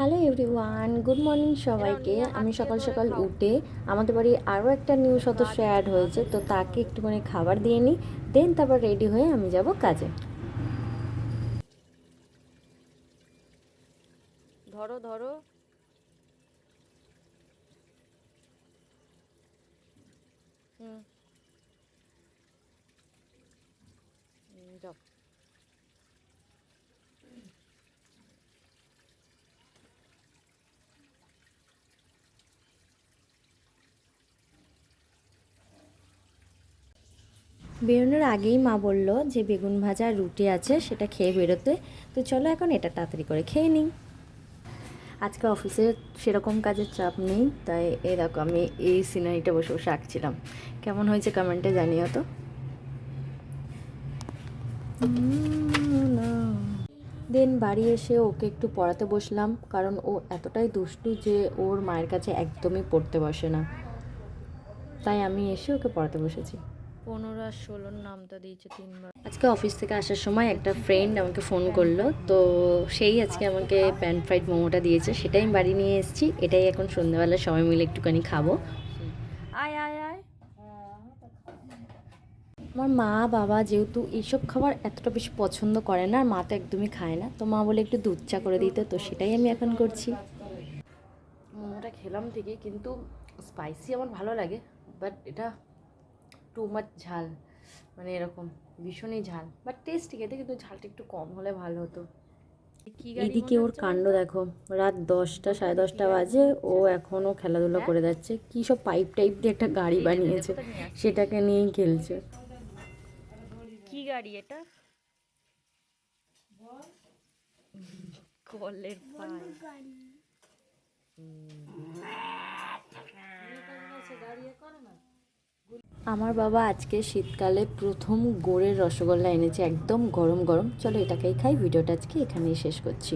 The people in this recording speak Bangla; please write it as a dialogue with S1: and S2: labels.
S1: হ্যালো এভরিওয়ান, গুড মর্নিং সবাইকে। আমি সকাল সকাল উঠে আমাদের বাড়ি আরও একটা নিউ সদস্য অ্যাড হয়েছে, তো তাকে একটুখানি খাবার দিয়ে নিই, দেন তারপর রেডি হয়ে আমি যাব কাজে।
S2: ধরো ধরো। হুম। যাও।
S1: বেরোনোর আগেই মা বলল যে বেগুন ভাজা আর রুটি আছে, সেটা খেয়ে বেরোতে। তো চলো এখন এটা তাড়াতাড়ি করে খেয়ে নিই। আজকে অফিসে সেরকম কাজের চাপ নেই, তাই এই দেখো আমি এই সিনারিটা বসে বসে আঁকছিলাম। কেমন হয়েছে কমেন্টে জানিও তো। দেন বাড়ি এসে ওকে একটু পড়াতে বসলাম, কারণ ও এতটাই দুষ্টু যে ওর মায়ের কাছে একদমই পড়তে বসে না, তাই আমি এসে ওকে পড়াতে বসেছি।
S2: 15 আর 16 নামটা দিয়েছে 3বার।
S1: আজকে অফিস থেকে আসার সময় একটা ফ্রেন্ড আমাকে ফোন করলো, তো সেই আজকে আমাকে প্যান ফ্রাইড মোমোটা দিয়েছে, সেটাই আমি বাড়ি নিয়ে এসেছি। এটাই এখন সন্ধ্যাবেলা সবাই মিলে একটুখানি খাবো।
S2: আয় আয় আয়।
S1: আমার মা বাবা যেহেতু এইসব খাবার এতটা বেশি পছন্দ করে না, আর মা তো একদমই খায় না, তো মা বলে একটু দুধ চা করে দিতে, তো সেটাই আমি এখন করছি। মোমোটা খেলাম ঠিকই, কিন্তু স্পাইসি আমার ভালো লাগে, বাট এটা টু মাচ ঝাল, মানে এরকম ভীষণই ঝাল, বাট টেস্টি খেতে, কিন্তু ঝালটা একটু কম হলে ভালো হতো।
S2: কি গাড়ি
S1: এদিকে
S2: মনে
S1: ওর
S2: হচ্ছে
S1: কাণ্ড
S2: বলতো?
S1: দেখো, রাত 10টা 10:30 বাজে, ও এখনও খেলাধুলা
S2: হ্যাঁ,
S1: করে যাচ্ছে। কী সব পাইপ টাইপ দিয়ে একটা গাড়ি
S2: এই যে
S1: বানিয়েছে,
S2: দেখো তো নিয়ে আসছি।
S1: সেটাকে নিয়েই খেলছে।
S2: কি গাড়ি এটা? কলের পাল।
S1: আমার বাবা আজকে শীতকালে প্রথম গুড়ের রসগোল্লা এনেছে, একদম গরম গরম। চলো এটাকেই খাই। ভিডিওটা আজকে এখানেই শেষ করছি।